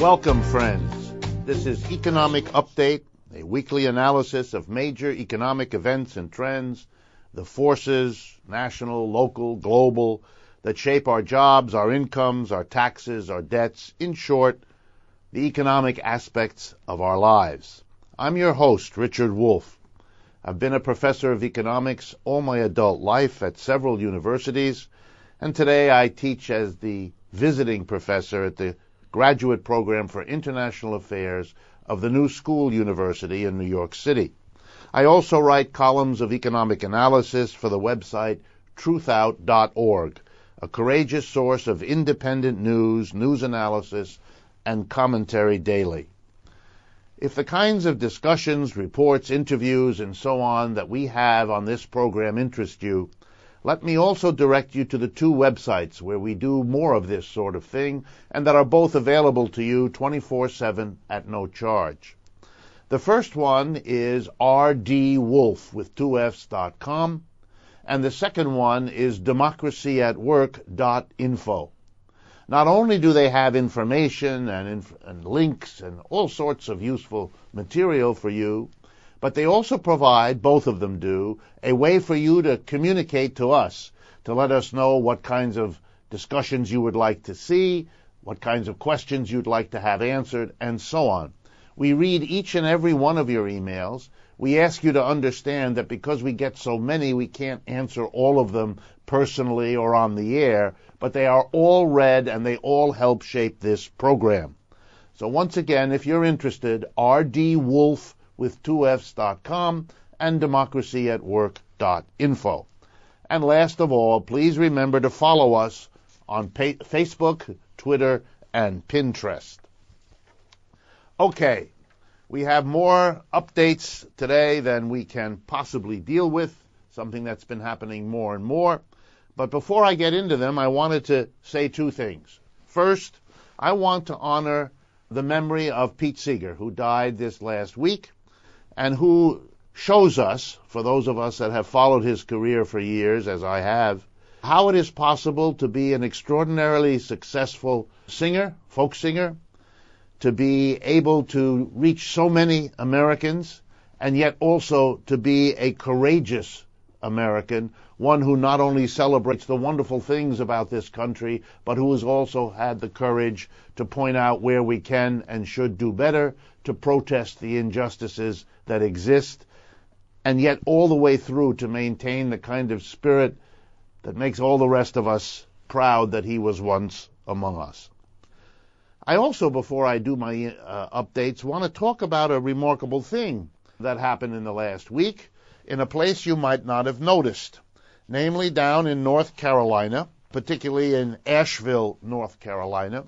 Welcome, friends. This is Economic Update, a weekly analysis of major economic events and trends, the forces, national, local, global, that shape our jobs, our incomes, our taxes, our debts, in short, the economic aspects of our lives. I'm your host, Richard Wolff. I've been a professor of economics all my adult life at several universities, and today I teach as the visiting professor at the Graduate Program for International Affairs of the New School University in New York City. I also write columns of economic analysis for the website truthout.org, a courageous source of independent news analysis, and commentary daily. If the kinds of discussions, reports, interviews, and so on that we have on this program interest you, let me also direct you to the two websites where we do more of this sort of thing and that are both available to you 24/7 at no charge. The first one is rdwolf with 2fs.com, and the second one is democracyatwork.info. Not only do they have information and links and all sorts of useful material for you, but they also provide, both of them do, a way for you to communicate to us, to let us know what kinds of discussions you would like to see, what kinds of questions you'd like to have answered, and so on. We read each and every one of your emails. We ask you to understand that because we get so many, we can't answer all of them personally or on the air, but they are all read and they all help shape this program. So once again, if you're interested, rdwolf with 2fs.com and democracyatwork.info. And last of all, please remember to follow us on Facebook, Twitter, and Pinterest. Okay, we have more updates today than we can possibly deal with, something that's been happening more and more. But before I get into them, I wanted to say two things. First, I want to honor the memory of Pete Seeger, who died this last week, and who shows us, for those of us that have followed his career for years, as I have, how it is possible to be an extraordinarily successful singer, folk singer, to be able to reach so many Americans, and yet also to be a courageous American, one who not only celebrates the wonderful things about this country, but who has also had the courage to point out where we can and should do better, to protest the injustices that exist, and yet all the way through to maintain the kind of spirit that makes all the rest of us proud that he was once among us. I also, before I do my updates, want to talk about a remarkable thing that happened in the last week in a place you might not have noticed, namely down in North Carolina, particularly in Asheville, North Carolina,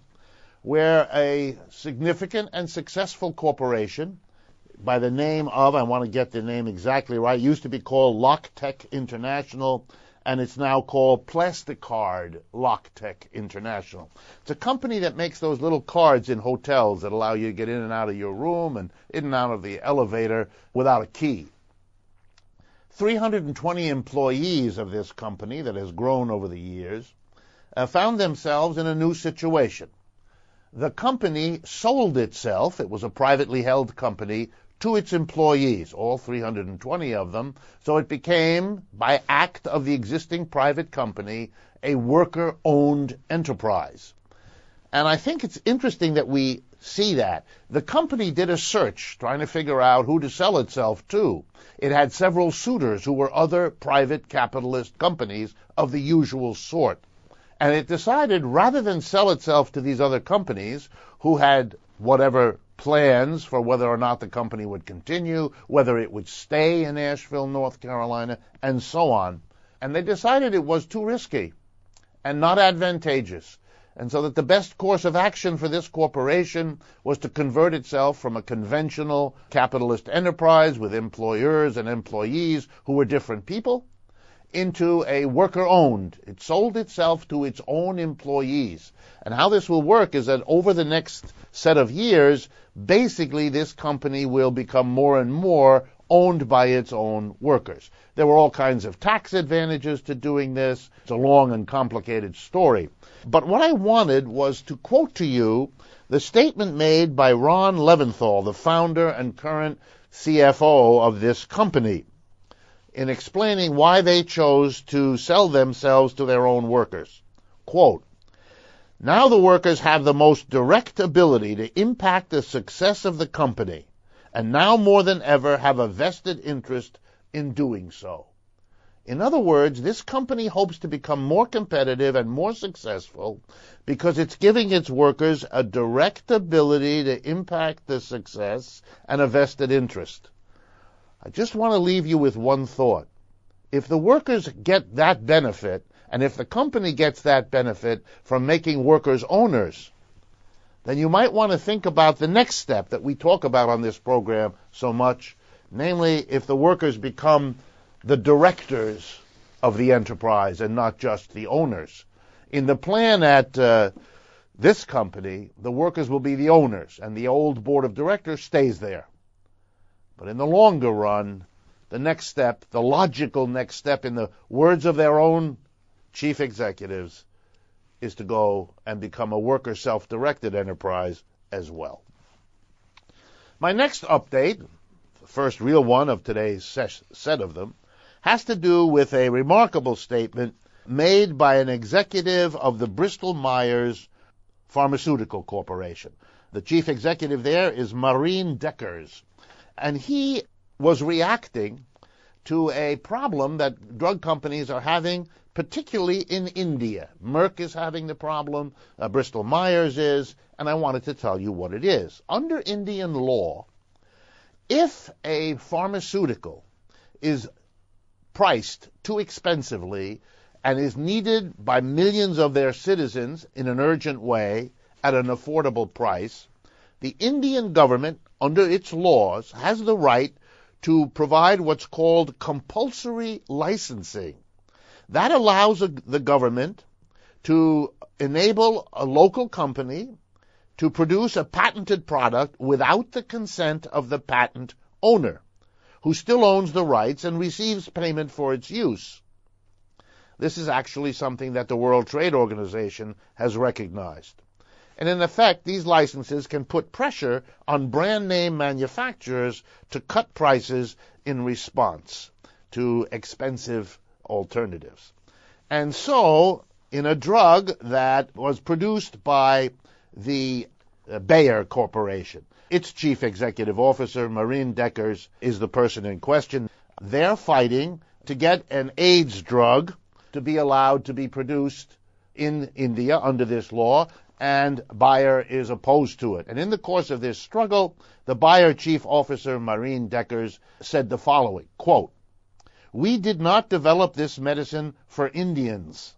where a significant and successful corporation by the name of, I want to get the name exactly right, used to be called Locktech International, and it's now called Plasticard Locktech International. It's a company that makes those little cards in hotels that allow you to get in and out of your room and in and out of the elevator without a key. 320 employees of this company that has grown over the years found themselves in a new situation. The company sold itself, it was a privately held company, to its employees, all 320 of them, so it became, by act of the existing private company, a worker-owned enterprise. And I think it's interesting that we see that. The company did a search trying to figure out who to sell itself to. It had several suitors who were other private capitalist companies of the usual sort. And it decided, rather than sell itself to these other companies who had whatever plans for whether or not the company would continue, whether it would stay in Asheville, North Carolina, and so on. And they decided it was too risky and not advantageous. And so that the best course of action for this corporation was to convert itself from a conventional capitalist enterprise with employers and employees who were different people into a worker-owned. It sold itself to its own employees. And how this will work is that over the next set of years, basically this company will become more and more owned by its own workers. There were all kinds of tax advantages to doing this. It's a long and complicated story. But what I wanted was to quote to you the statement made by Ron Leventhal, the founder and current CFO of this company, in explaining why they chose to sell themselves to their own workers. Quote, "Now the workers have the most direct ability to impact the success of the company, and now more than ever have a vested interest in doing so." In other words, this company hopes to become more competitive and more successful because it's giving its workers a direct ability to impact the success and a vested interest. I just want to leave you with one thought. If the workers get that benefit, and if the company gets that benefit from making workers owners, then you might want to think about the next step that we talk about on this program so much, namely if the workers become the directors of the enterprise and not just the owners. In the plan at this company, the workers will be the owners, and the old board of directors stays there. But in the longer run, the next step, the logical next step, in the words of their own chief executives, is to go and become a worker self-directed enterprise as well. My next update, the first real one of today's set of them, has to do with a remarkable statement made by an executive of the Bristol-Myers Pharmaceutical Corporation. The chief executive there is Marine Deckers, and he was reacting to a problem that drug companies are having, particularly in India. Merck is having the problem, Bristol-Myers is, and I wanted to tell you what it is. Under Indian law, if a pharmaceutical is priced too expensively and is needed by millions of their citizens in an urgent way at an affordable price, the Indian government, under its laws, has the right to provide what's called compulsory licensing. That allows the government to enable a local company to produce a patented product without the consent of the patent owner, who still owns the rights and receives payment for its use. This is actually something that the World Trade Organization has recognized. And in effect, these licenses can put pressure on brand name manufacturers to cut prices in response to expensive alternatives. And so, in a drug that was produced by the Bayer Corporation, its chief executive officer, Marine Deckers, is the person in question. They're fighting to get an AIDS drug to be allowed to be produced in India under this law, and Bayer is opposed to it. And in the course of this struggle, the Bayer chief officer, Marine Deckers, said the following, quote, "We did not develop this medicine for Indians.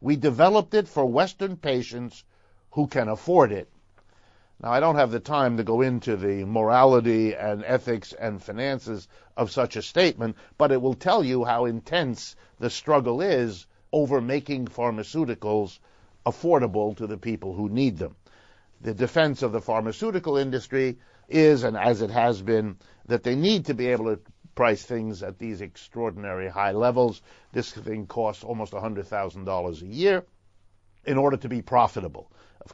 We developed it for Western patients who can afford it." Now, I don't have the time to go into the morality and ethics and finances of such a statement, but it will tell you how intense the struggle is over making pharmaceuticals affordable to the people who need them. The defense of the pharmaceutical industry is, and as it has been, that they need to be able to price things at these extraordinary high levels. This thing costs almost $100,000 a year in order to be profitable.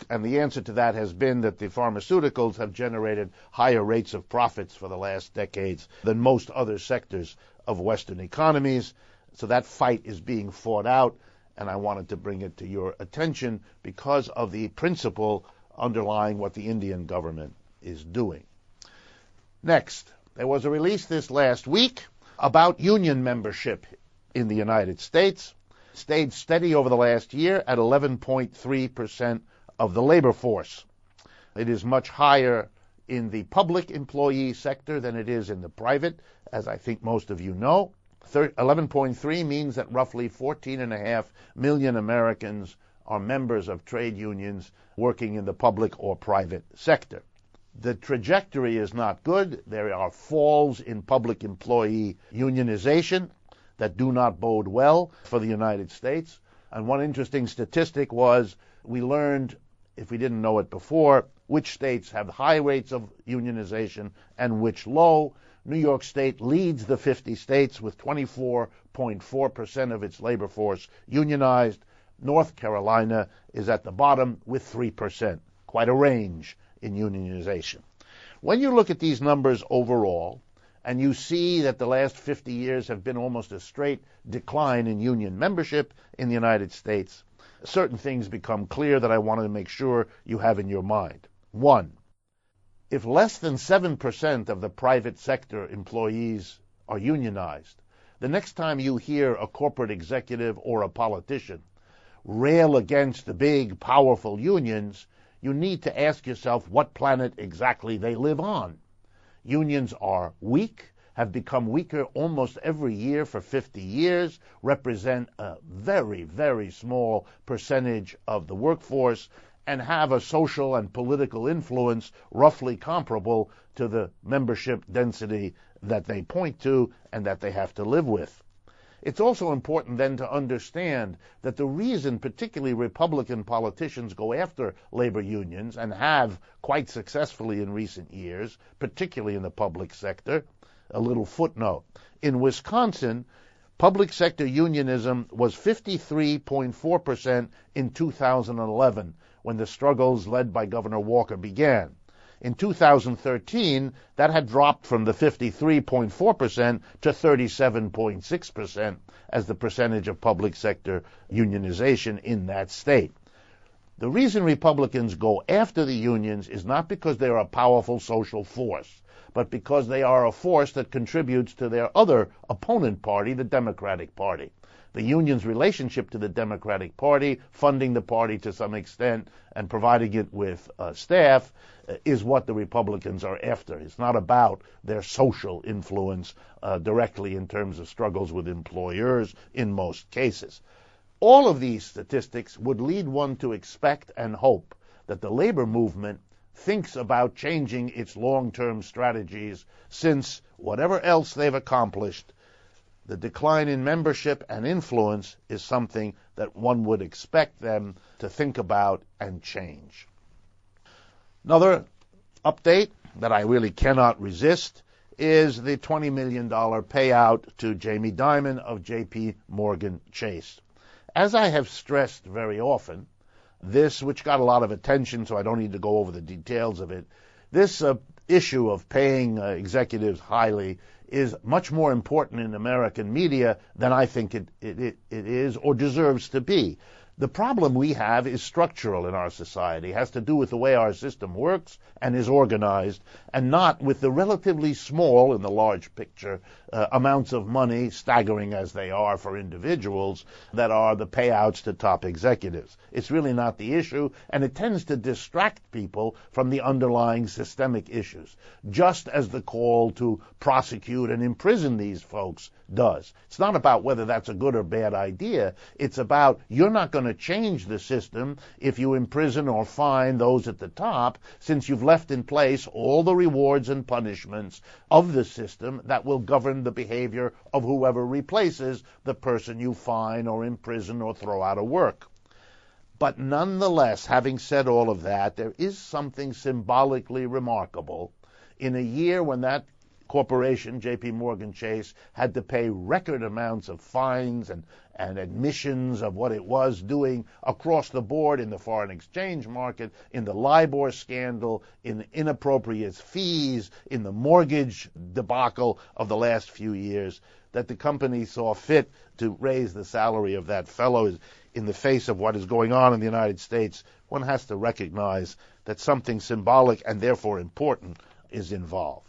And the answer to that has been that the pharmaceuticals have generated higher rates of profits for the last decades than most other sectors of Western economies. So that fight is being fought out, and I wanted to bring it to your attention because of the principle underlying what the Indian government is doing. Next, there was a release this last week about union membership in the United States. Stayed steady over the last year at 11.3% of the labor force. It is much higher in the public employee sector than it is in the private, as I think most of you know. 11.3 means that roughly 14.5 million Americans are members of trade unions working in the public or private sector. The trajectory is not good. There are falls in public employee unionization that do not bode well for the United States. And one interesting statistic was we learned, if we didn't know it before, which states have high rates of unionization and which low. New York State leads the 50 states with 24.4% of its labor force unionized. North Carolina is at the bottom with 3%. Quite a range in unionization. When you look at these numbers overall, and you see that the last 50 years have been almost a straight decline in union membership in the United States, certain things become clear that I want to make sure you have in your mind. One, if less than 7% of the private sector employees are unionized, the next time you hear a corporate executive or a politician rail against the big, powerful unions, you need to ask yourself what planet exactly they live on. Unions are weak, have become weaker almost every year for 50 years, represent a very, very small percentage of the workforce, and have a social and political influence roughly comparable to the membership density that they point to and that they have to live with. It's also important then to understand that the reason particularly Republican politicians go after labor unions, and have quite successfully in recent years, particularly in the public sector, a little footnote. In Wisconsin, public sector unionism was 53.4% in 2011, when the struggles led by Governor Walker began. In 2013, that had dropped from the 53.4% to 37.6% as the percentage of public sector unionization in that state. The reason Republicans go after the unions is not because they're a powerful social force, but because they are a force that contributes to their other opponent party, the Democratic Party. The union's relationship to the Democratic Party, funding the party to some extent and providing it with staff, is what the Republicans are after. It's not about their social influence directly in terms of struggles with employers in most cases. All of these statistics would lead one to expect and hope that the labor movement thinks about changing its long-term strategies, since whatever else they've accomplished, the decline in membership and influence is something that one would expect them to think about and change. Another update that I really cannot resist is the $20 million payout to Jamie Dimon of J.P. Morgan Chase. As I have stressed very often, this, which got a lot of attention, so I don't need to go over the details of it, this issue of paying executives highly is much more important in American media than I think it is or deserves to be. The problem we have is structural in our society. It has to do with the way our system works and is organized, and not with the relatively small, in the large picture, amounts of money, staggering as they are for individuals, that are the payouts to top executives. It's really not the issue, and it tends to distract people from the underlying systemic issues, just as the call to prosecute and imprison these folks does. It's not about whether that's a good or bad idea. It's about you're not going to change the system if you imprison or fine those at the top, since you've left in place all the rewards and punishments of the system that will govern the behavior of whoever replaces the person you fine or imprison or throw out of work. But nonetheless, having said all of that, there is something symbolically remarkable in a year when that corporation, J.P. Morgan Chase, had to pay record amounts of fines and admissions of what it was doing across the board in the foreign exchange market, in the LIBOR scandal, in inappropriate fees, in the mortgage debacle of the last few years, that the company saw fit to raise the salary of that fellow. In the face of what is going on in the United States, one has to recognize that something symbolic and therefore important is involved.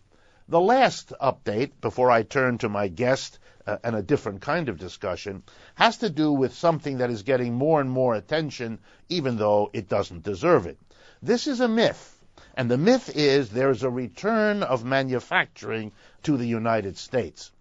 The last update, before I turn to my guest and a different kind of discussion, has to do with something that is getting more and more attention, even though it doesn't deserve it. This is a myth, and the myth is there is a return of manufacturing to the United States.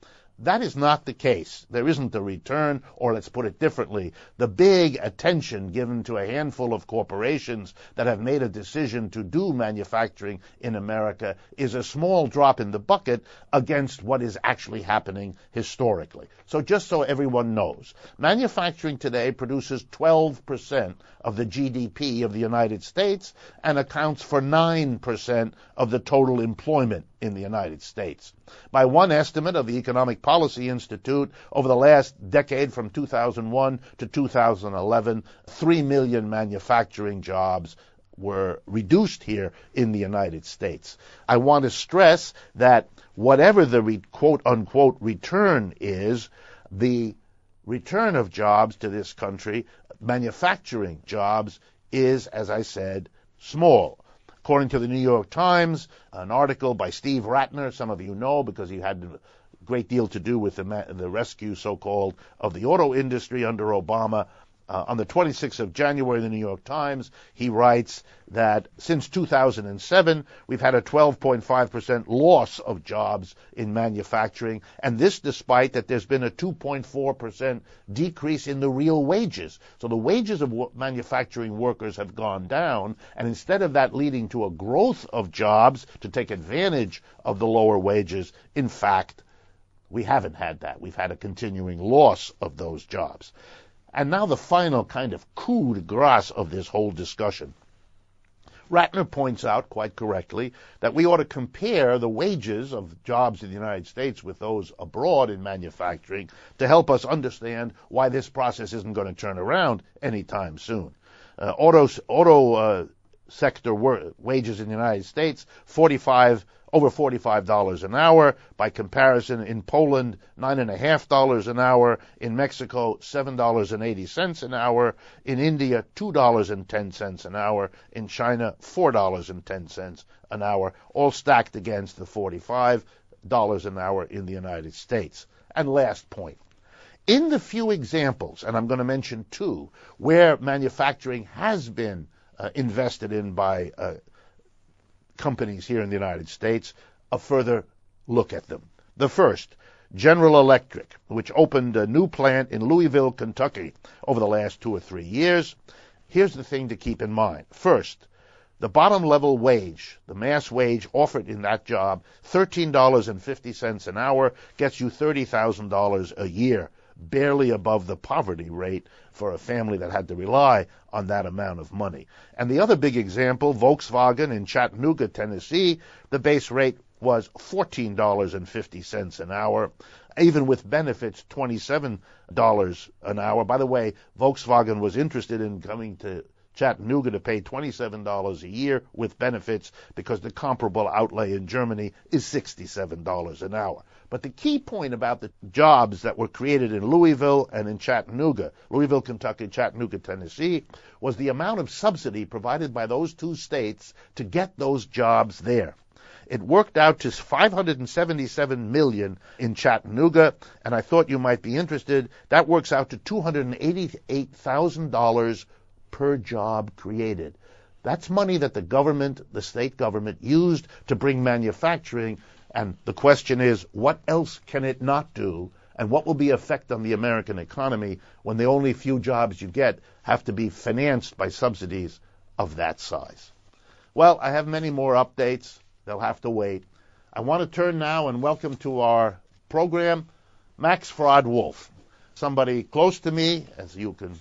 That is not the case. There isn't a return, or let's put it differently, the big attention given to a handful of corporations that have made a decision to do manufacturing in America is a small drop in the bucket against what is actually happening historically. So just so everyone knows, manufacturing today produces 12% of the GDP of the United States and accounts for 9% of the total employment in the United States. By one estimate of the Economic Policy Institute, over the last decade from 2001 to 2011, 3 million manufacturing jobs were reduced here in the United States. I want to stress that whatever the quote-unquote return is, the return of jobs to this country, manufacturing jobs, is, as I said, small. According to the New York Times, an article by Steve Ratner, some of you know because he had a great deal to do with the rescue, so-called, of the auto industry under Obama. On the 26th of January, the New York Times, he writes that since 2007, we've had a 12.5% loss of jobs in manufacturing, and this despite that there's been a 2.4% decrease in the real wages. So the wages of manufacturing workers have gone down, and instead of that leading to a growth of jobs to take advantage of the lower wages, in fact, we haven't had that. We've had a continuing loss of those jobs. And now the final kind of coup de grace of this whole discussion. Ratner points out, quite correctly, that we ought to compare the wages of jobs in the United States with those abroad in manufacturing to help us understand why this process isn't going to turn around anytime soon. Auto sector wages in the United States, over $45 an hour. By comparison, in Poland, $9.50 an hour. In Mexico, $7.80 an hour. In India, $2.10 an hour. In China, $4.10 an hour, all stacked against the $45 an hour in the United States. And last point. In the few examples, and I'm going to mention two, where manufacturing has been invested in by companies here in the United States, a further look at them. The first, General Electric, which opened a new plant in Louisville, Kentucky over the last 2 or 3 years. Here's the thing to keep in mind. First, the bottom level wage, the mass wage offered in that job, $13.50 an hour, gets you $30,000 a year, barely above the poverty rate for a family that had to rely on that amount of money. And the other big example, Volkswagen in Chattanooga, Tennessee, the base rate was $14.50 an hour, even with benefits, $27 an hour. By the way, Volkswagen was interested in coming to Chattanooga to pay $27 a year with benefits because the comparable outlay in Germany is $67 an hour. But the key point about the jobs that were created in Louisville and in Chattanooga, Louisville, Kentucky, Chattanooga, Tennessee, was the amount of subsidy provided by those two states to get those jobs there. It worked out to $577 million in Chattanooga, and I thought you might be interested. That works out to $288,000 per job created. That's money that the government, the state government, used to bring manufacturing. And the question is, what else can it not do? And what will be the effect on the American economy when the only few jobs you get have to be financed by subsidies of that size? Well, I have many more updates. They'll have to wait. I want to turn now and welcome to our program Max Wolff, somebody close to me, as you can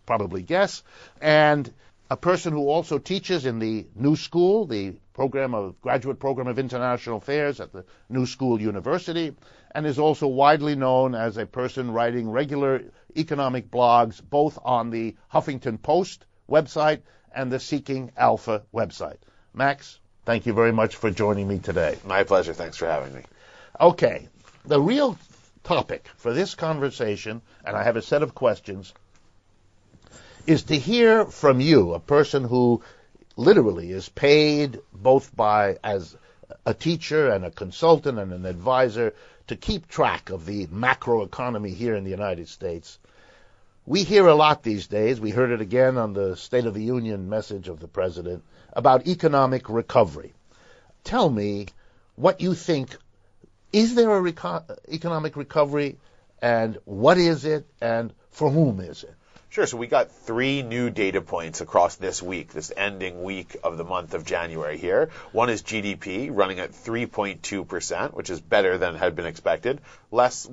probably guess, and a person who also teaches in the New School, the graduate program of international affairs at the New School University, and is also widely known as a person writing regular economic blogs both on the Huffington Post website and the Seeking Alpha website. Max, thank you very much for joining me today. My pleasure. Thanks for having me. Okay, the real topic for this conversation, and I have a set of questions, is to hear from you, a person who literally is paid both as a teacher and a consultant and an advisor to keep track of the macroeconomy here in the United States. We hear a lot these days, we heard it again on the State of the Union message of the President, about economic recovery. Tell me what you think. Is there a economic recovery, and what is it, and for whom is it? Sure. So we got 3 new data points across this week, this ending week of the month of January here. One is GDP running at 3.2%, which is better than had been expected. Less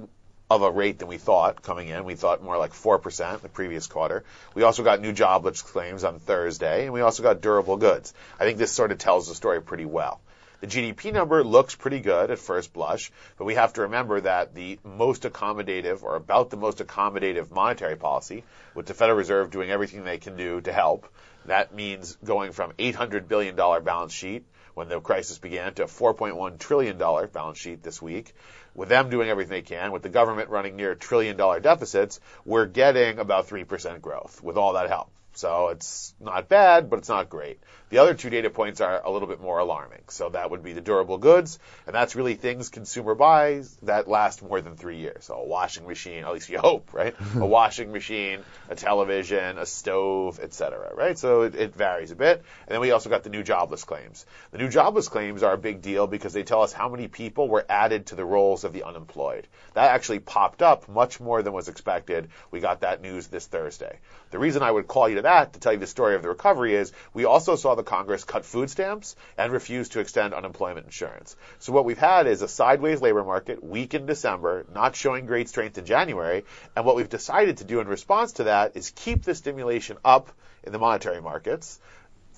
of a rate than we thought coming in. We thought more like 4% the previous quarter. We also got new jobless claims on Thursday, and we also got durable goods. I think this sort of tells the story pretty well. The GDP number looks pretty good at first blush, but we have to remember that the most accommodative, or about the most accommodative monetary policy, with the Federal Reserve doing everything they can do to help, that means going from $800 billion balance sheet when the crisis began to a $4.1 trillion balance sheet this week. With them doing everything they can, with the government running near $1 trillion deficits, we're getting about 3% growth with all that help. So it's not bad, but it's not great. The other two data points are a little bit more alarming. So that would be the durable goods, and that's really things consumer buys that last more than 3 years. So a washing machine, at least you hope, right? A washing machine, a television, a stove, etc., right? So it varies a bit. And then we also got the new jobless claims. The new jobless claims are a big deal because they tell us how many people were added to the rolls of the unemployed. That actually popped up much more than was expected. We got that news this Thursday. The reason I would call you to that, to tell you the story of the recovery, is we also saw the Congress cut food stamps and refuse to extend unemployment insurance. So what we've had is a sideways labor market, weak in December, not showing great strength in January, and what we've decided to do in response to that is keep the stimulation up in the monetary markets,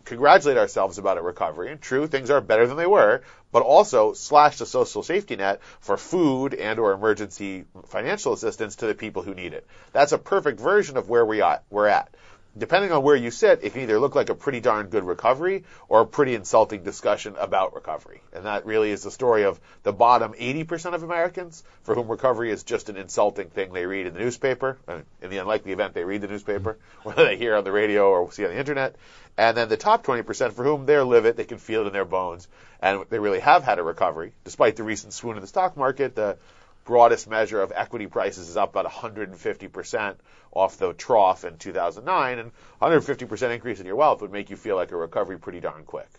congratulate ourselves about a recovery, and true, things are better than they were, but also slash the social safety net for food and or emergency financial assistance to the people who need it. That's a perfect version of where we're at. Depending on where you sit, it can either look like a pretty darn good recovery or a pretty insulting discussion about recovery. And that really is the story of the bottom 80% of Americans for whom recovery is just an insulting thing they read in the newspaper, in the unlikely event they read the newspaper, whether they hear on the radio or see on the internet. And then the top 20% for whom they're live it, they can feel it in their bones, and they really have had a recovery. Despite the recent swoon in the stock market, the broadest measure of equity prices is up about 150% off the trough in 2009, and 150% increase in your wealth would make you feel like a recovery pretty darn quick.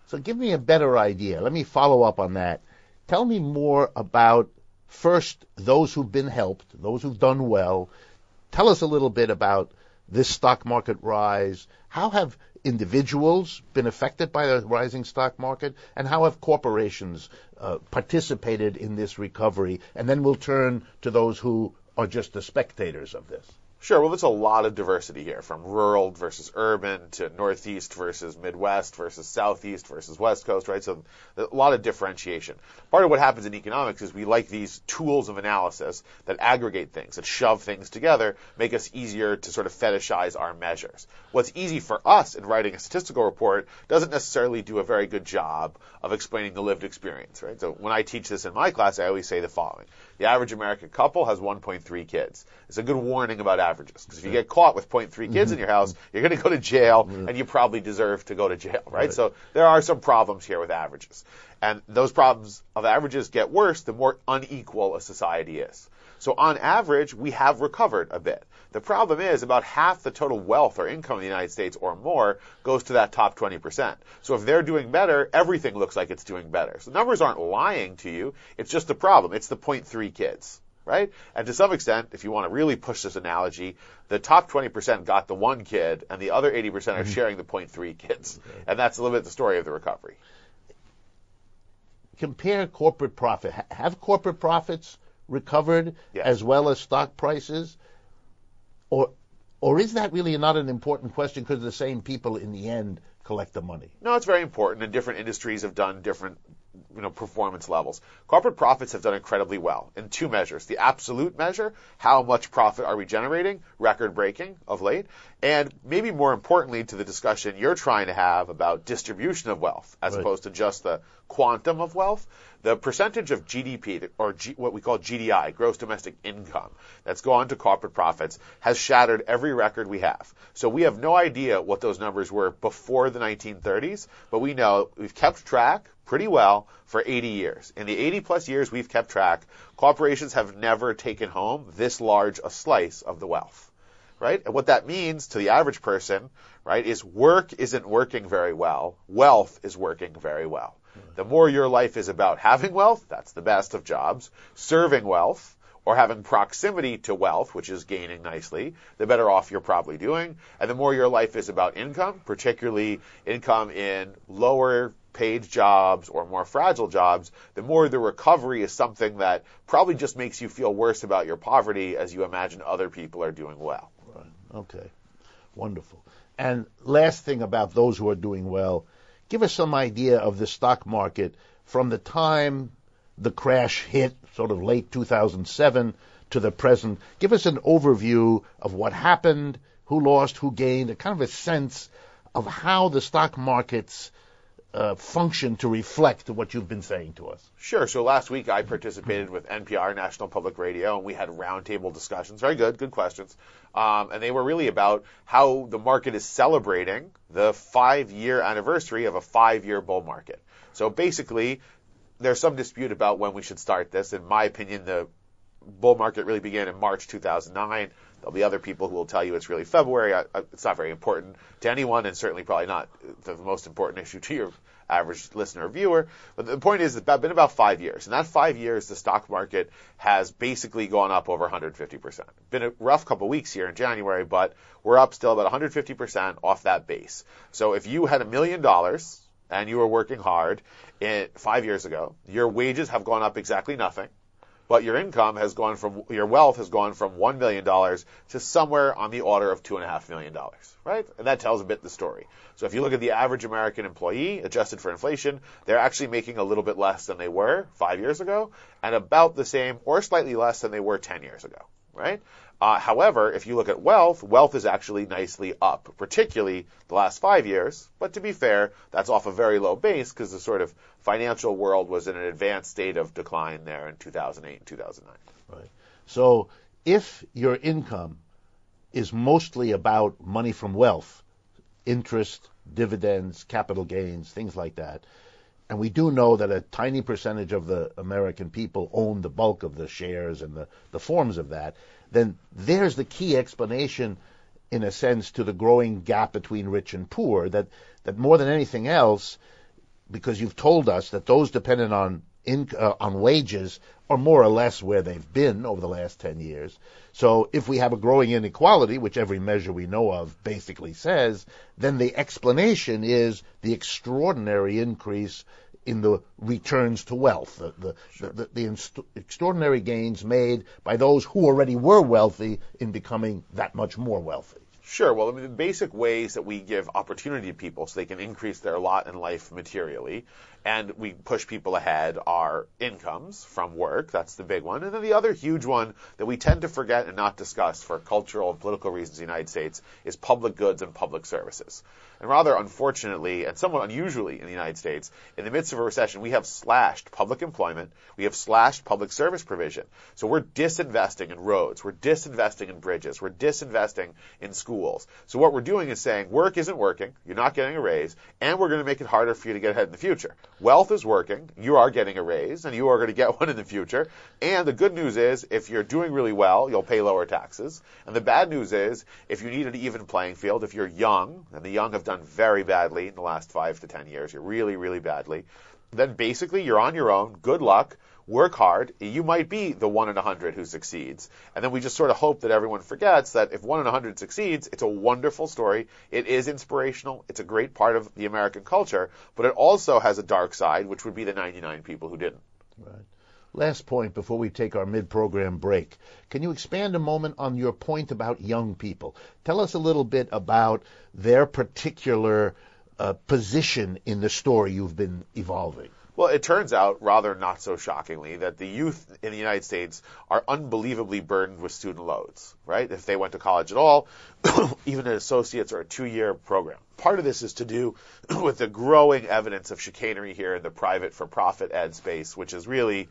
So give me a better idea. Let me follow up on that. Tell me more about, first, those who've been helped, those who've done well. Tell us a little bit about this stock market rise. How have individuals been affected by the rising stock market, and how have corporations participated in this recovery? And then we'll turn to those who are just the spectators of this. Sure. Well, there's a lot of diversity here, from rural versus urban to Northeast versus Midwest versus Southeast versus West Coast, right? So a lot of differentiation. Part of what happens in economics is we like these tools of analysis that aggregate things, that shove things together, make us easier to sort of fetishize our measures. What's easy for us in writing a statistical report doesn't necessarily do a very good job of explaining the lived experience, right? So when I teach this in my class, I always say the following. The average American couple has 1.3 kids. It's a good warning about averages, because if you get caught with 0.3 kids in your house, you're going to go to jail, and you probably deserve to go to jail, right? So there are some problems here with averages. And those problems of averages get worse the more unequal a society is. So on average, we have recovered a bit. The problem is about half the total wealth or income in the United States or more goes to that top 20%. So if they're doing better, everything looks like it's doing better. So the numbers aren't lying to you. It's just the problem. It's the 0.3 kids, right? And to some extent, if you want to really push this analogy, the top 20% got the one kid, and the other 80% are sharing the 0.3 kids. And that's a little bit the story of the recovery. Compare corporate profit. Have corporate profits recovered as well as stock prices? Or is that really not an important question because the same people in the end collect the money? No, it's very important, and different industries have done different performance levels. Corporate profits have done incredibly well in two measures. The absolute measure, how much profit are we generating, record-breaking of late, and maybe more importantly to the discussion you're trying to have about distribution of wealth as opposed to just the quantum of wealth, the percentage of GDP, or what we call GDI, gross domestic income, that's gone to corporate profits has shattered every record we have. So we have no idea what those numbers were before the 1930s, but we know we've kept track pretty well for 80 years. In the 80-plus years we've kept track, corporations have never taken home this large a slice of the wealth, right? And what that means to the average person, right, is work isn't working very well. Wealth is working very well. The more your life is about having wealth, that's the best of jobs, serving wealth, or having proximity to wealth, which is gaining nicely, the better off you're probably doing. And the more your life is about income, particularly income in lower paid jobs or more fragile jobs, the more the recovery is something that probably just makes you feel worse about your poverty as you imagine other people are doing well. Right. Okay. Wonderful. And last thing about those who are doing well, give us some idea of the stock market from the time the crash hit, sort of late 2007, to the present. Give us an overview of what happened, who lost, who gained, a kind of a sense of how the stock markets function to reflect what you've been saying to us. Sure. So last week I participated with NPR, National Public Radio, and we had roundtable discussions. Very good questions. And they were really about how the market is celebrating the 5-year anniversary of a 5-year bull market. So basically, there's some dispute about when we should start this. In my opinion, the bull market really began in March 2009. There'll be other people who will tell you it's really February. It's not very important to anyone, and certainly probably not the most important issue to your average listener or viewer. But the point is, it's been about 5 years. In that 5 years, the stock market has basically gone up over 150%. Been a rough couple of weeks here in January, but we're up still about 150% off that base. So if you had $1 million and you were working hard 5 years ago, your wages have gone up exactly nothing. But your income has gone from, your wealth has gone from $1 million to somewhere on the order of $2.5 million, right? And that tells a bit the story. So if you look at the average American employee, adjusted for inflation, they're actually making a little bit less than they were 5 years ago, and about the same or slightly less than they were 10 years ago, right? However, if you look at wealth is actually nicely up, particularly the last 5 years. But to be fair, that's off a very low base because the sort of financial world was in an advanced state of decline there in 2008 and 2009. Right. So if your income is mostly about money from wealth, interest, dividends, capital gains, things like that, and we do know that a tiny percentage of the American people own the bulk of the shares and the forms of that, then there's the key explanation, in a sense, to the growing gap between rich and poor, that more than anything else, because you've told us that those dependent on wages are more or less where they've been over the last 10 years. So if we have a growing inequality, which every measure we know of basically says, then the explanation is the extraordinary increase in the returns to wealth, the extraordinary gains made by those who already were wealthy in becoming that much more wealthy. Sure. Well, I mean, the basic ways that we give opportunity to people so they can increase their lot in life materially, and we push people ahead, are incomes from work. That's the big one. And then the other huge one that we tend to forget and not discuss for cultural and political reasons in the United States is public goods and public services. And rather unfortunately, and somewhat unusually in the United States, in the midst of a recession, we have slashed public employment. We have slashed public service provision. So we're disinvesting in roads. We're disinvesting in bridges. We're disinvesting in schools. So what we're doing is saying work isn't working. You're not getting a raise. And we're going to make it harder for you to get ahead in the future. Wealth is working. You are getting a raise, and you are going to get one in the future. And the good news is, if you're doing really well, you'll pay lower taxes. And the bad news is, if you need an even playing field, if you're young, and the young have done very badly in the last 5 to 10 years, you're really, really badly, then basically you're on your own. Good luck. Work hard. You might be the 1 in 100 who succeeds. And then we just sort of hope that everyone forgets that if 1 in 100 succeeds, it's a wonderful story. It is inspirational. It's a great part of the American culture. But it also has a dark side, which would be the 99 people who didn't. Right. Last point before we take our mid-program break. Can you expand a moment on your point about young people? Tell us a little bit about their particular position in the story you've been evolving. Well, it turns out, rather not so shockingly, that the youth in the United States are unbelievably burdened with student loans, right? If they went to college at all, even an associate's or a 2-year program. Part of this is to do with the growing evidence of chicanery here in the private for-profit ed space, which is really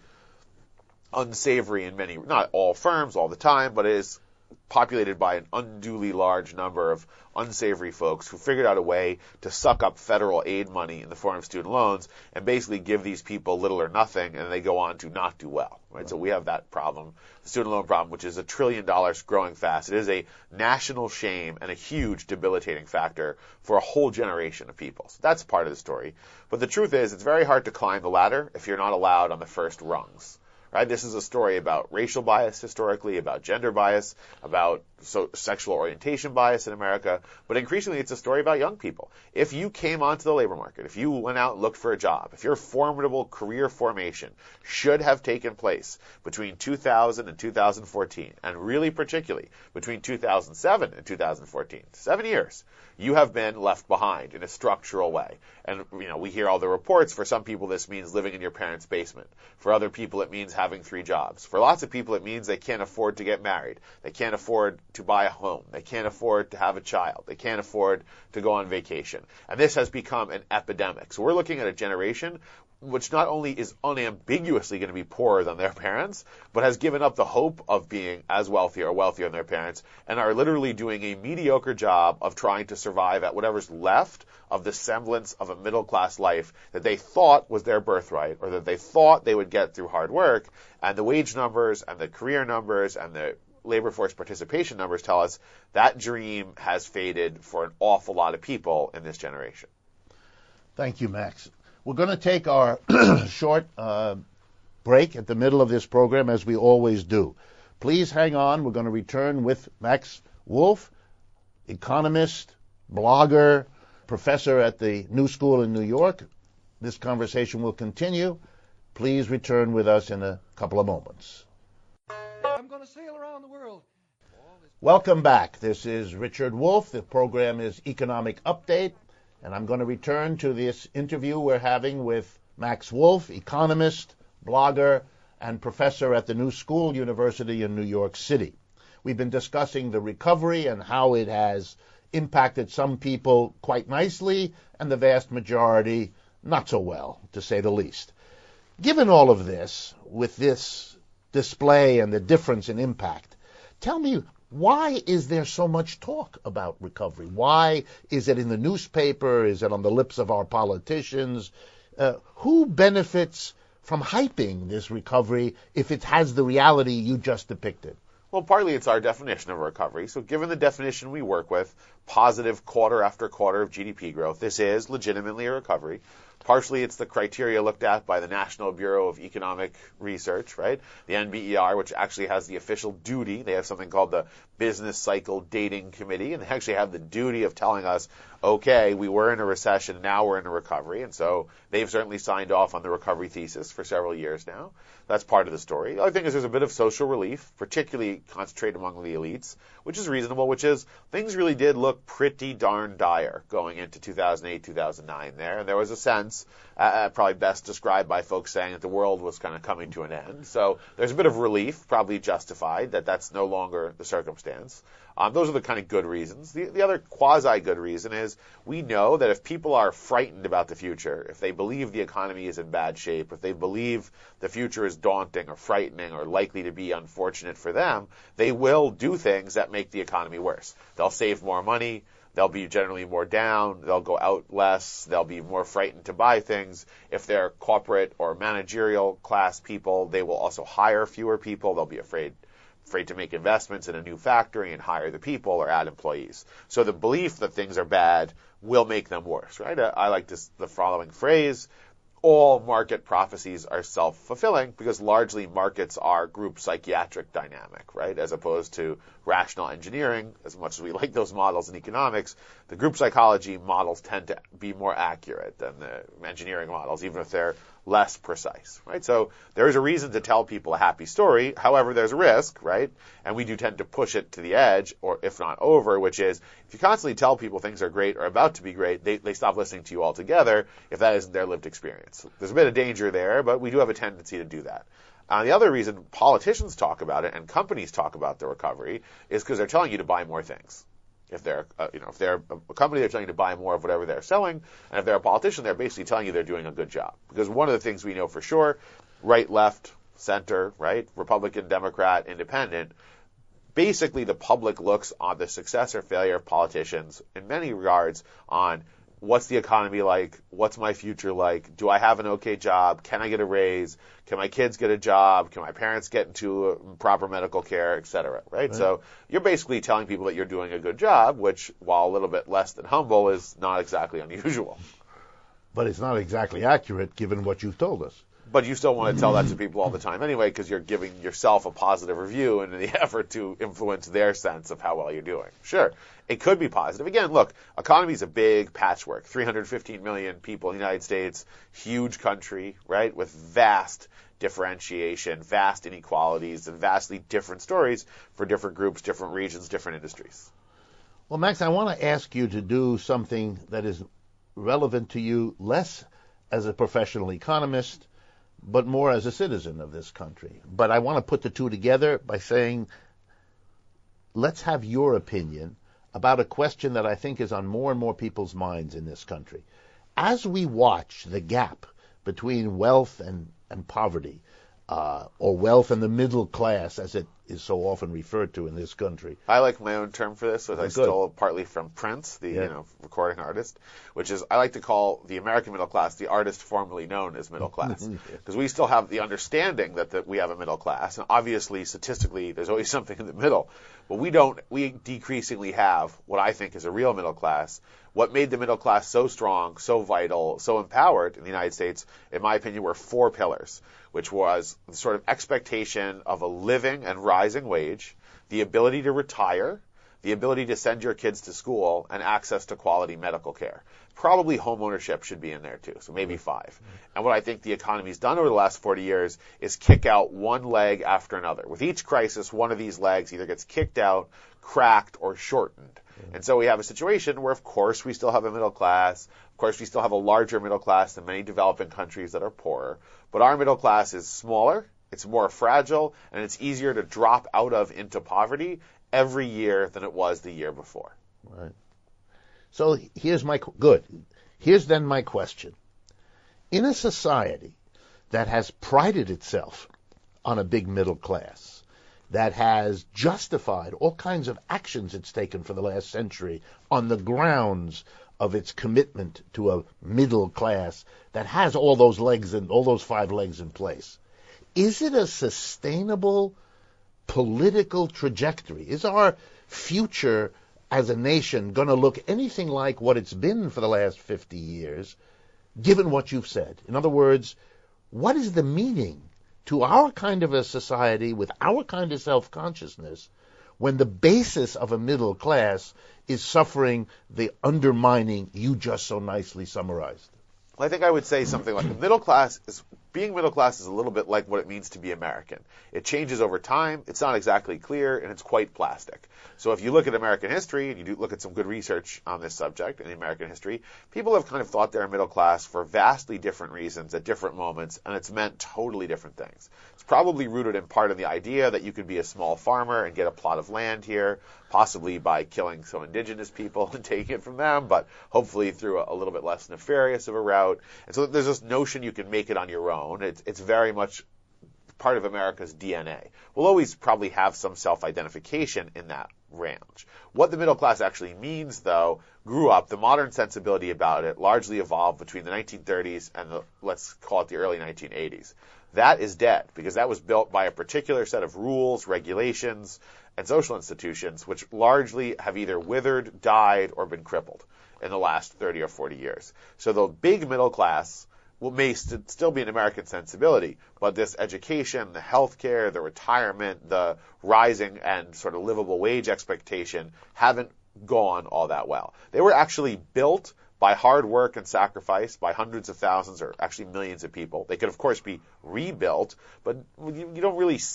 unsavory in many, not all firms all the time, but it is populated by an unduly large number of unsavory folks who figured out a way to suck up federal aid money in the form of student loans and basically give these people little or nothing, and they go on to not do well, right? So we have that problem, the student loan problem, which is $1 trillion growing fast. It is a national shame and a huge debilitating factor for a whole generation of people. So that's part of the story. But the truth is, it's very hard to climb the ladder if you're not allowed on the first rungs. Right? This is a story about racial bias historically, about gender bias, about sexual orientation bias in America, but increasingly it's a story about young people. If you came onto the labor market, if you went out and looked for a job, if your formidable career formation should have taken place between 2000 and 2014, and really particularly between 2007 and 2014, 7 years, you have been left behind in a structural way. And, we hear all the reports. For some people, this means living in your parents' basement. For other people, it means having 3 jobs. For lots of people, it means they can't afford to get married. They can't afford to buy a home. They can't afford to have a child. They can't afford to go on vacation. And this has become an epidemic. So we're looking at a generation which not only is unambiguously going to be poorer than their parents, but has given up the hope of being as wealthy or wealthier than their parents, and are literally doing a mediocre job of trying to survive at whatever's left of the semblance of a middle-class life that they thought was their birthright, or that they thought they would get through hard work. And the wage numbers and the career numbers and the labor force participation numbers tell us that dream has faded for an awful lot of people in this generation. Thank you, Max. We're going to take our short break at the middle of this program, as we always do. Please hang on. We're going to return with Max Wolff, economist, blogger, professor at the New School in New York. This conversation will continue. Please return with us in a couple of moments. I'm going to sail around the world. Welcome back. This is Richard Wolff. The program is Economic Update. And I'm going to return to this interview we're having with Max Wolff, economist, blogger, and professor at the New School University in New York City. We've been discussing the recovery and how it has impacted some people quite nicely and the vast majority not so well, to say the least. Given all of this, with this display and the difference in impact, tell me, why is there so much talk about recovery? Why is it in the newspaper? Is it on the lips of our politicians? Who benefits from hyping this recovery if it has the reality you just depicted? Well, partly it's our definition of recovery. So given the definition we work with, positive quarter after quarter of GDP growth, this is legitimately a recovery. Partially, it's the criteria looked at by the National Bureau of Economic Research, right? The NBER, which actually has the official duty. They have something called the Business Cycle Dating Committee, and they actually have the duty of telling us, okay, we were in a recession, now we're in a recovery. And so they've certainly signed off on the recovery thesis for several years now. That's part of the story. The other thing is there's a bit of social relief, particularly concentrated among the elites, which is reasonable, which is things really did look pretty darn dire going into 2008, 2009 there. And there was a sense, probably best described by folks saying that the world was kind of coming to an end. So there's a bit of relief, probably justified, that that's no longer the circumstance. Those are the kind of good reasons. The other quasi-good reason is we know that if people are frightened about the future, if they believe the economy is in bad shape, if they believe the future is daunting or frightening or likely to be unfortunate for them, they will do things that make the economy worse. They'll save more money. They'll be generally more down. They'll go out less. They'll be more frightened to buy things. If they're corporate or managerial class people, they will also hire fewer people. They'll be afraid to make investments in a new factory and hire the people or add employees. So the belief that things are bad will make them worse, right? I like the following phrase: all market prophecies are self-fulfilling, because largely markets are group psychiatric dynamic, right? As opposed to rational engineering. As much as we like those models in economics, the group psychology models tend to be more accurate than the engineering models, even if they're less precise, right? So there is a reason to tell people a happy story. However, there's a risk, right? And we do tend to push it to the edge, or if not over, which is if you constantly tell people things are great or about to be great, they stop listening to you altogether if that isn't their lived experience. There's a bit of danger there, but we do have a tendency to do that. The other reason politicians talk about it and companies talk about the recovery is because they're telling you to buy more things. If they're a company, they're telling you to buy more of whatever they're selling. And if they're a politician, they're basically telling you they're doing a good job. Because one of the things we know for sure, right, left, center, right, Republican, Democrat, independent, basically the public looks on the success or failure of politicians in many regards on what's the economy like, what's my future like, do I have an okay job, can I get a raise, can my kids get a job, can my parents get into proper medical care, et cetera, right? So you're basically telling people that you're doing a good job, which, while a little bit less than humble, is not exactly unusual. But it's not exactly accurate given what you've told us. But you still want to tell that to people all the time anyway, because you're giving yourself a positive review in the effort to influence their sense of how well you're doing. Sure, it could be positive. Again, look, economy is a big patchwork. 315 million people in the United States, huge country, right, with vast differentiation, vast inequalities, and vastly different stories for different groups, different regions, different industries. Well, Max, I want to ask you to do something that is relevant to you less as a professional economist, but more as a citizen of this country. But I want to put the two together by saying, let's have your opinion about a question that I think is on more and more people's minds in this country. As we watch the gap between wealth and poverty, or wealth and the middle class, as it is so often referred to in this country. I like my own term for this, which I stole partly from Prince, the recording artist, which is I like to call the American middle class the artist formerly known as middle class, because we still have the understanding that we have a middle class, and obviously statistically there's always something in the middle, but we decreasingly have what I think is a real middle class. What made the middle class so strong, so vital, so empowered in the United States, in my opinion, were 4 pillars, which was the sort of expectation of a living and rising wage, the ability to retire, the ability to send your kids to school, and access to quality medical care. Probably home ownership should be in there too, so maybe 5. And what I think the economy's done over the last 40 years is kick out one leg after another. With each crisis, one of these legs either gets kicked out, cracked, or shortened. And so we have a situation where, of course, we still have a middle class. Of course, we still have a larger middle class than many developing countries that are poorer. But our middle class is smaller, it's more fragile, and it's easier to drop out of into poverty every year than it was the year before. Right. So here's then my question. In a society that has prided itself on a big middle class, that has justified all kinds of actions it's taken for the last century on the grounds of its commitment to a middle class that has all those legs and all those 5 legs in place. Is it a sustainable political trajectory? Is our future as a nation going to look anything like what it's been for the last 50 years, given what you've said? In other words, what is the meaning to our kind of a society with our kind of self-consciousness when the basis of a middle class is suffering the undermining you just so nicely summarized? Well, I think I would say something like being middle class is a little bit like what it means to be American. It changes over time, it's not exactly clear, and it's quite plastic. So if you look at American history, and you do look at some good research on this subject in American history, people have kind of thought they're middle class for vastly different reasons at different moments, and it's meant totally different things. It's probably rooted in part in the idea that you could be a small farmer and get a plot of land here, possibly by killing some indigenous people and taking it from them, but hopefully through a little bit less nefarious of a route. And so there's this notion you can make it on your own. It's very much part of America's DNA. We'll always probably have some self-identification in that range. What the middle class actually means, though, grew up, the modern sensibility about it largely evolved between the 1930s and let's call it the early 1980s. That is dead, because that was built by a particular set of rules, regulations, and social institutions, which largely have either withered, died, or been crippled in the last 30 or 40 years. So the big middle class may still be an American sensibility, but this education, the healthcare, the retirement, the rising and sort of livable wage expectation haven't gone all that well. They were actually built by hard work and sacrifice by hundreds of thousands or actually millions of people. They could, of course, be rebuilt, but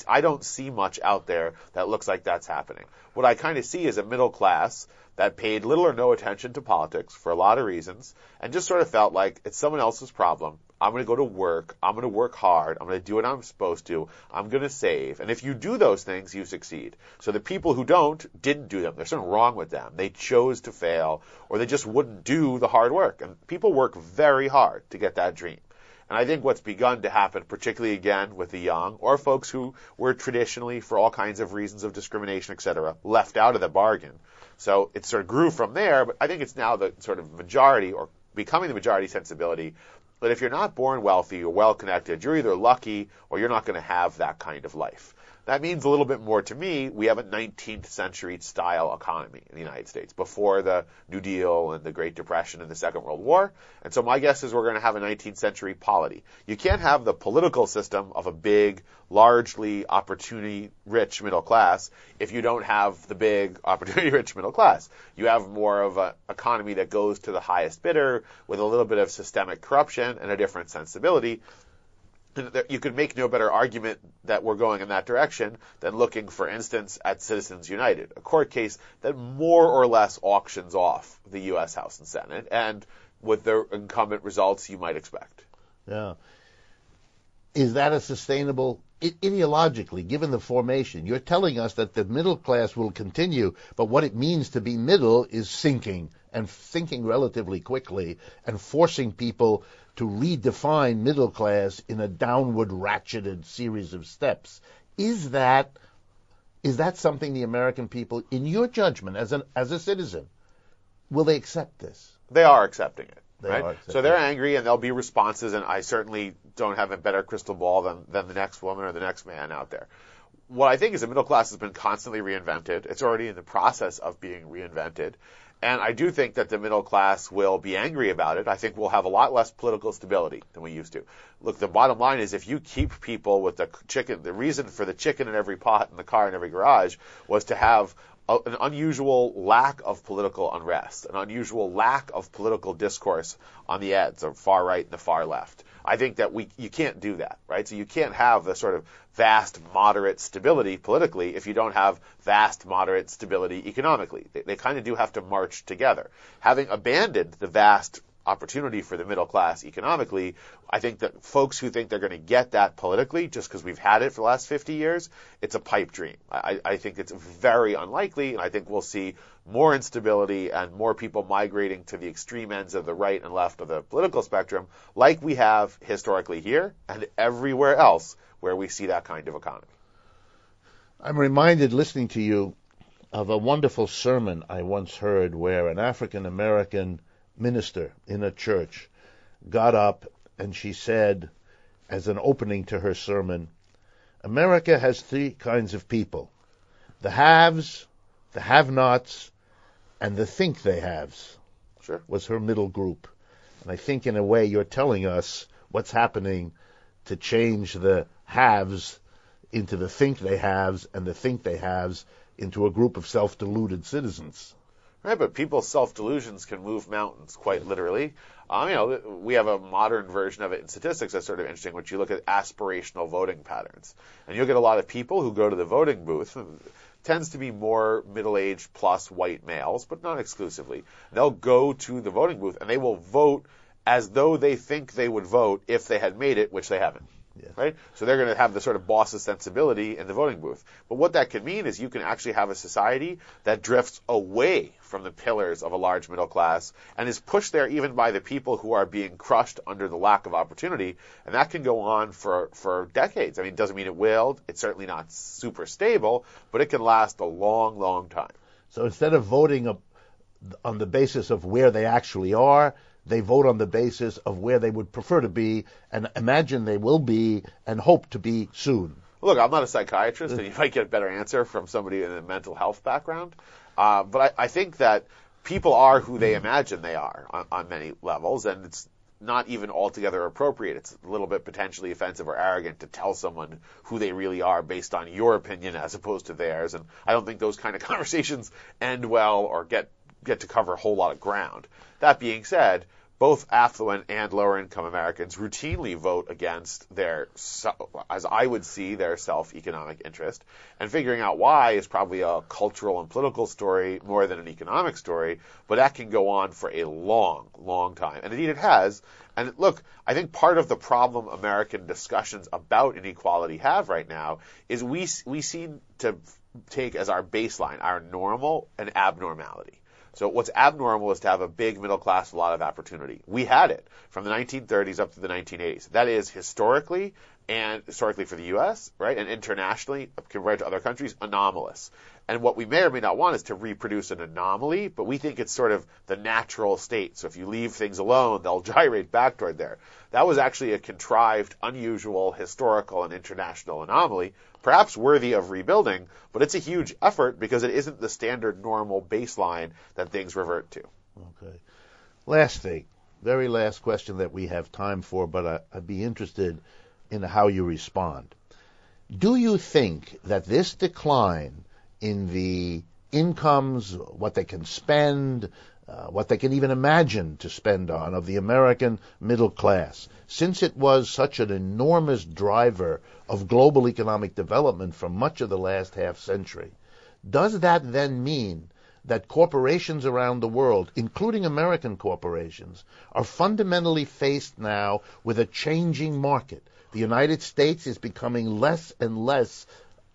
I don't see much out there that looks like that's happening. What I kind of see is a middle class that paid little or no attention to politics for a lot of reasons and just sort of felt like it's someone else's problem. I'm going to go to work. I'm going to work hard. I'm going to do what I'm supposed to. I'm going to save. And if you do those things, you succeed. So the people who didn't do them. There's something wrong with them. They chose to fail, or they just wouldn't do the hard work. And people work very hard to get that dream. And I think what's begun to happen, particularly again with the young, or folks who were traditionally, for all kinds of reasons of discrimination, etc., left out of the bargain. So it sort of grew from there, but I think it's now the sort of majority, or becoming the majority sensibility, that if you're not born wealthy or well-connected, you're either lucky or you're not going to have that kind of life. That means a little bit more to me. We have a 19th century style economy in the United States before the New Deal and the Great Depression and the Second World War. And so my guess is we're going to have a 19th century polity. You can't have the political system of a big, largely opportunity-rich middle class if you don't have the big, opportunity-rich middle class. You have more of an economy that goes to the highest bidder with a little bit of systemic corruption and a different sensibility. You could make no better argument that we're going in that direction than looking, for instance, at Citizens United, a court case that more or less auctions off the U.S. House and Senate, and with the incumbent results you might expect. Yeah. Is that a sustainable, ideologically, given the formation? You're telling us that the middle class will continue, but what it means to be middle is sinking, and sinking relatively quickly, and forcing people to redefine middle class in a downward ratcheted series of steps. Is that something the American people, in your judgment, as a citizen, will they accept this? They are accepting it. They right? are accepting So they're angry, and there'll be responses, and I certainly don't have a better crystal ball than the next woman or the next man out there. What I think is the middle class has been constantly reinvented. It's already in the process of being reinvented. And I do think that the middle class will be angry about it. I think we'll have a lot less political stability than we used to. Look, the bottom line is if you keep people with the chicken, the reason for the chicken in every pot and the car in every garage was to have an unusual lack of political unrest, an unusual lack of political discourse on the ends, the far right and the far left. I think that you can't do that, right? So you can't have the sort of vast, moderate stability politically if you don't have vast, moderate stability economically. They kind of do have to march together. Having abandoned the vast opportunity for the middle class economically, I think that folks who think they're going to get that politically just because we've had it for the last 50 years, it's a pipe dream. I think it's very unlikely, and I think we'll see more instability and more people migrating to the extreme ends of the right and left of the political spectrum like we have historically here and everywhere else where we see that kind of economy. I'm reminded, listening to you, of a wonderful sermon I once heard where an African-American minister in a church got up and she said, as an opening to her sermon, America has three kinds of people: the haves, the have-nots, and the think they haves. Sure. Was her middle group. And I think in a way you're telling us what's happening to change the haves into the think they haves and the think they haves into a group of self-deluded citizens. Right, but people's self-delusions can move mountains, quite literally. We have a modern version of it in statistics that's sort of interesting, which you look at aspirational voting patterns. And you'll get a lot of people who go to the voting booth, tends to be more middle-aged plus white males, but not exclusively. They'll go to the voting booth and they will vote as though they think they would vote if they had made it, which they haven't. Yes. Right? So they're going to have the sort of boss's sensibility in the voting booth. But what that can mean is you can actually have a society that drifts away from the pillars of a large middle class and is pushed there even by the people who are being crushed under the lack of opportunity. And that can go on for decades. I mean, it doesn't mean it will. It's certainly not super stable, but it can last a long, long time. So instead of voting on the basis of where they actually are, they vote on the basis of where they would prefer to be and imagine they will be and hope to be soon. Look, I'm not a psychiatrist, and you might get a better answer from somebody in a mental health background. But I think that people are who they imagine they are on many levels, and it's not even altogether appropriate. It's a little bit potentially offensive or arrogant to tell someone who they really are based on your opinion as opposed to theirs. And I don't think those kind of conversations end well or get to cover a whole lot of ground. That being said, both affluent and lower-income Americans routinely vote against their, as I would see, their self-economic interest. And figuring out why is probably a cultural and political story more than an economic story, but that can go on for a long, long time. And indeed it has. And look, I think part of the problem American discussions about inequality have right now is we seem to take as our baseline, our normal, an abnormality. So what's abnormal is to have a big middle class with a lot of opportunity. We had it from the 1930s up to the 1980s. That is historically and historically for the U.S., right, and internationally compared to other countries, anomalous. And what we may or may not want is to reproduce an anomaly, but we think it's sort of the natural state. So if you leave things alone, they'll gyrate back toward there. That was actually a contrived, unusual, historical, and international anomaly, perhaps worthy of rebuilding, but it's a huge effort because it isn't the standard normal baseline that things revert to. Okay. Last thing, very last question that we have time for, but I'd be interested in how you respond. Do you think that this decline in the incomes, what they can spend, what they can even imagine to spend on of the American middle class, since it was such an enormous driver of global economic development for much of the last half century, does that then mean that corporations around the world, including American corporations, are fundamentally faced now with a changing market? The United States is becoming less and less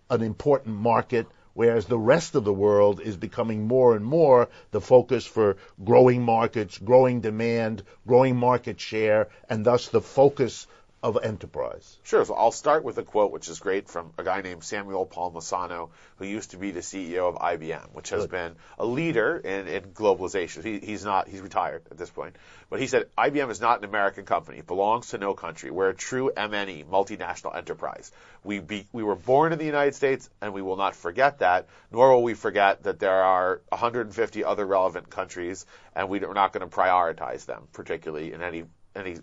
an important market, whereas the rest of the world is becoming more and more the focus for growing markets, growing demand, growing market share, and thus the focus of enterprise. Sure. So I'll start with a quote, which is great, from a guy named Samuel Palmisano, who used to be the CEO of IBM, which has been a leader in globalization. He's retired at this point. But he said, IBM is not an American company. It belongs to no country. We're a true MNE, multinational enterprise. We were born in the United States, and we will not forget that, nor will we forget that there are 150 other relevant countries, and we're not going to prioritize them, particularly in any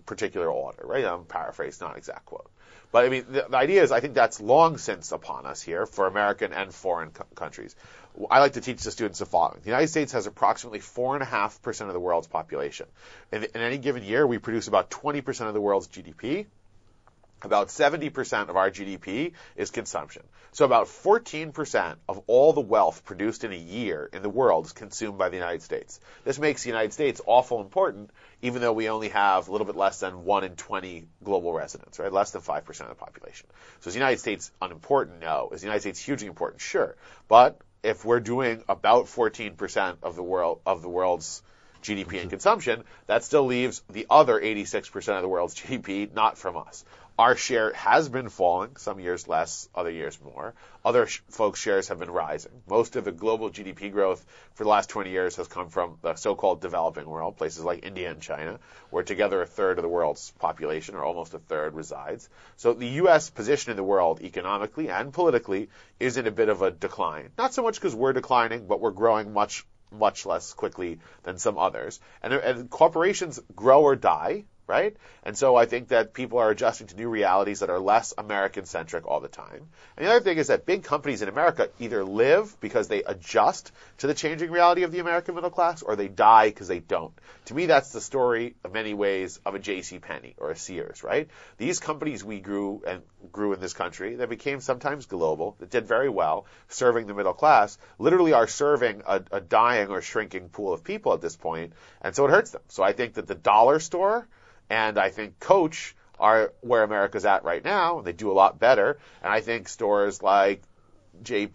particular order, right? I'm paraphrasing, not exact quote. But I mean, the idea is, I think that's long since upon us here for American and foreign countries. I like to teach the students the following. The United States has approximately 4.5% of the world's population. In any given year, we produce about 20% of the world's GDP. About 70% of our GDP is consumption. So about 14% of all the wealth produced in a year in the world is consumed by the United States. This makes the United States awful important, even though we only have a little bit less than 1 in 20 global residents, right? Less than 5% of the population. So is the United States unimportant? No. Is the United States hugely important? Sure. But if we're doing about 14% of the world's GDP and consumption, that still leaves the other 86% of the world's GDP not from us. Our share has been falling, some years less, other years more. Other folks' shares have been rising. Most of the global GDP growth for the last 20 years has come from the so-called developing world, places like India and China, where together a third of the world's population, or almost a third, resides. So the U.S. position in the world, economically and politically, is in a bit of a decline. Not so much because we're declining, but we're growing much less quickly than some others. And corporations grow or die, right? And so I think that people are adjusting to new realities that are less American-centric all the time. And the other thing is that big companies in America either live because they adjust to the changing reality of the American middle class, or they die because they don't. To me, that's the story, in many ways, of a JCPenney or a Sears, right? These companies we grew in this country, that became sometimes global, that did very well, serving the middle class, literally are serving a dying or shrinking pool of people at this point, and so it hurts them. So I think that the dollar store and I think Coach are where America's at right now, and they do a lot better. And I think stores like to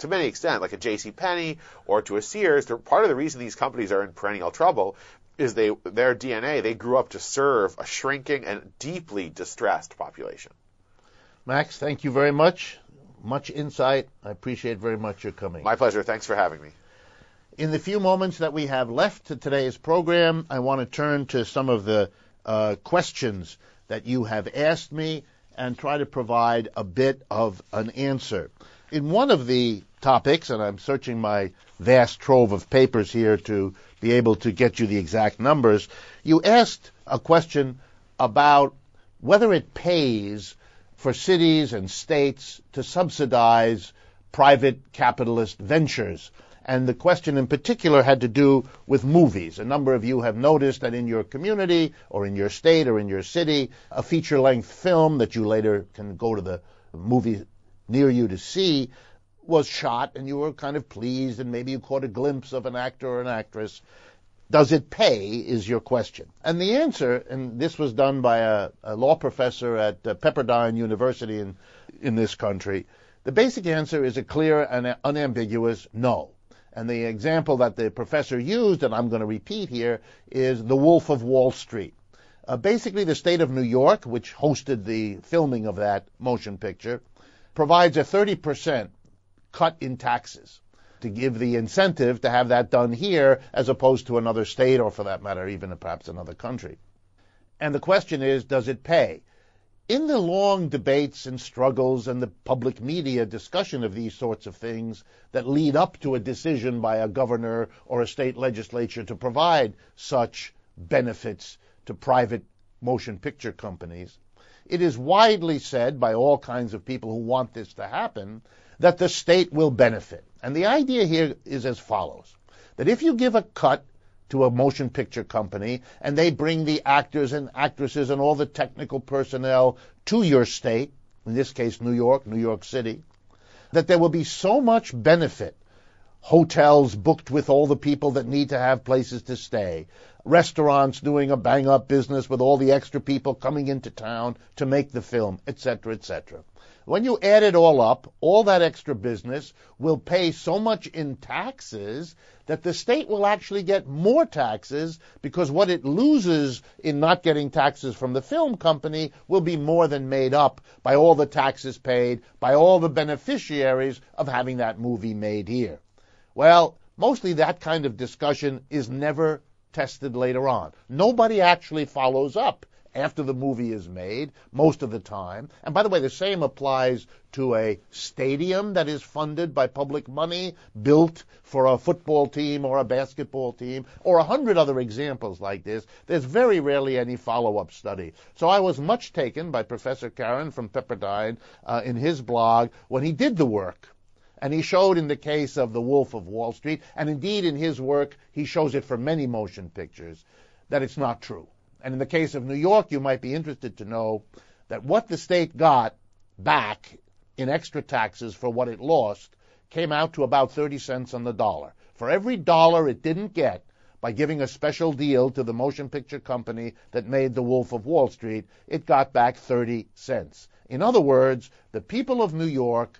many extent, like a JCPenney or to a Sears, part of the reason these companies are in perennial trouble is their DNA. They grew up to serve a shrinking and deeply distressed population. Max, thank you very much. Much insight. I appreciate very much your coming. My pleasure. Thanks for having me. In the few moments that we have left to today's program, I want to turn to some of the questions that you have asked me and try to provide a bit of an answer. In one of the topics, and I'm searching my vast trove of papers here to be able to get you the exact numbers, you asked a question about whether it pays for cities and states to subsidize private capitalist ventures. And the question in particular had to do with movies. A number of you have noticed that in your community or in your state or in your city, a feature-length film that you later can go to the movie near you to see was shot, and you were kind of pleased, and maybe you caught a glimpse of an actor or an actress. Does it pay is your question. And the answer, and this was done by a law professor at Pepperdine University in this country, the basic answer is a clear and unambiguous no. And the example that the professor used, and I'm going to repeat here, is The Wolf of Wall Street. Basically, the state of New York, which hosted the filming of that motion picture, provides a 30% cut in taxes to give the incentive to have that done here as opposed to another state or, for that matter, even perhaps another country. And the question is, does it pay? In the long debates and struggles and the public media discussion of these sorts of things that lead up to a decision by a governor or a state legislature to provide such benefits to private motion picture companies, it is widely said by all kinds of people who want this to happen that the state will benefit. And the idea here is as follows, that if you give a cut to a motion picture company and they bring the actors and actresses and all the technical personnel to your state, in this case New York City, that there will be so much benefit. Hotels booked with all the people that need to have places to stay. Restaurants doing a bang-up business with all the extra people coming into town to make the film, etc., etc. When you add it all up, all that extra business will pay so much in taxes that the state will actually get more taxes because what it loses in not getting taxes from the film company will be more than made up by all the taxes paid, by all the beneficiaries of having that movie made here. Well, mostly that kind of discussion is never tested later on. Nobody actually follows up after the movie is made, most of the time. And by the way, the same applies to a stadium that is funded by public money, built for a football team or a basketball team, or 100 other examples like this. There's very rarely any follow-up study. So I was much taken by Professor Karen from Pepperdine in his blog when he did the work. And he showed in the case of The Wolf of Wall Street, and indeed in his work, he shows it for many motion pictures, that it's not true. And in the case of New York, you might be interested to know that what the state got back in extra taxes for what it lost came out to about 30 cents on the dollar. For every dollar it didn't get by giving a special deal to the motion picture company that made The Wolf of Wall Street, it got back 30 cents. In other words, the people of New York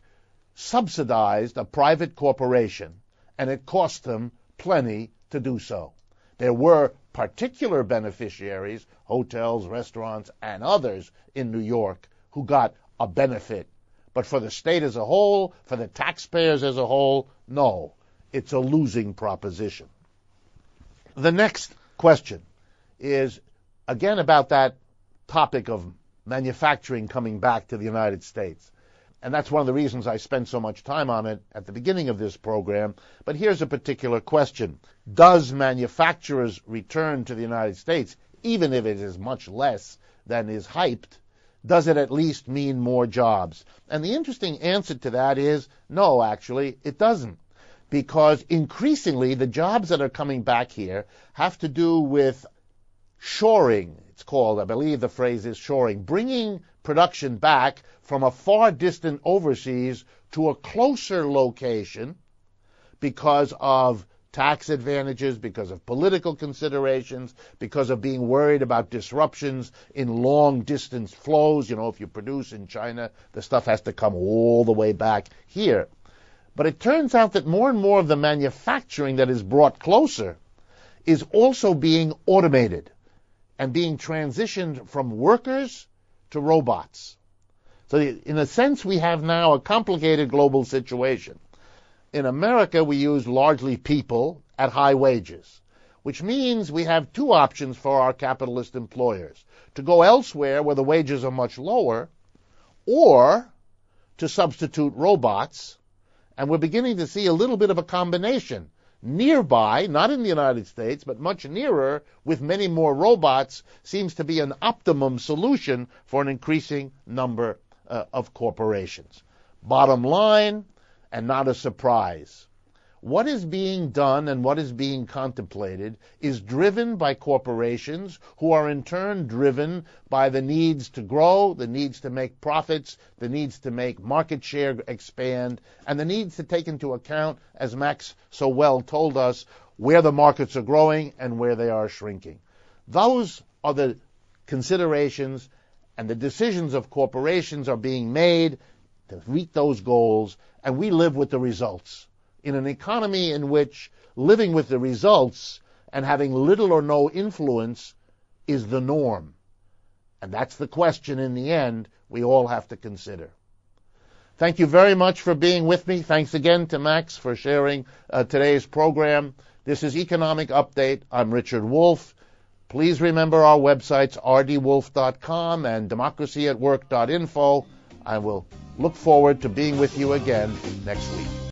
subsidized a private corporation, and it cost them plenty to do so. There were particular beneficiaries, hotels, restaurants, and others in New York who got a benefit. But for the state as a whole, for the taxpayers as a whole, no. It's a losing proposition. The next question is, again, about that topic of manufacturing coming back to the United States. And that's one of the reasons I spent so much time on it at the beginning of this program. But here's a particular question. Does manufacturers' return to the United States, even if it is much less than is hyped, does it at least mean more jobs? And the interesting answer to that is no, actually, it doesn't. Because increasingly, the jobs that are coming back here have to do with shoring. It's called, I believe the phrase is shoring, bringing production back from a far distant overseas to a closer location because of tax advantages, because of political considerations, because of being worried about disruptions in long-distance flows. You know, if you produce in China, the stuff has to come all the way back here. But it turns out that more and more of the manufacturing that is brought closer is also being automated and being transitioned from workers to robots. So in a sense, we have now a complicated global situation. In America, we use largely people at high wages, which means we have two options for our capitalist employers: to go elsewhere where the wages are much lower, or to substitute robots. And we're beginning to see a little bit of a combination. Nearby, not in the United States, but much nearer, with many more robots, seems to be an optimum solution for an increasing number of corporations. Bottom line, and not a surprise, what is being done and what is being contemplated is driven by corporations who are in turn driven by the needs to grow, the needs to make profits, the needs to make market share expand, and the needs to take into account, as Max so well told us, where the markets are growing and where they are shrinking. Those are the considerations, and the decisions of corporations are being made to meet those goals, and we live with the results. In an economy in which living with the results and having little or no influence is the norm. And that's the question in the end we all have to consider. Thank you very much for being with me. Thanks again to Max for sharing today's program. This is Economic Update. I'm Richard Wolff. Please remember our websites, rdwolf.com and democracyatwork.info. I will look forward to being with you again next week.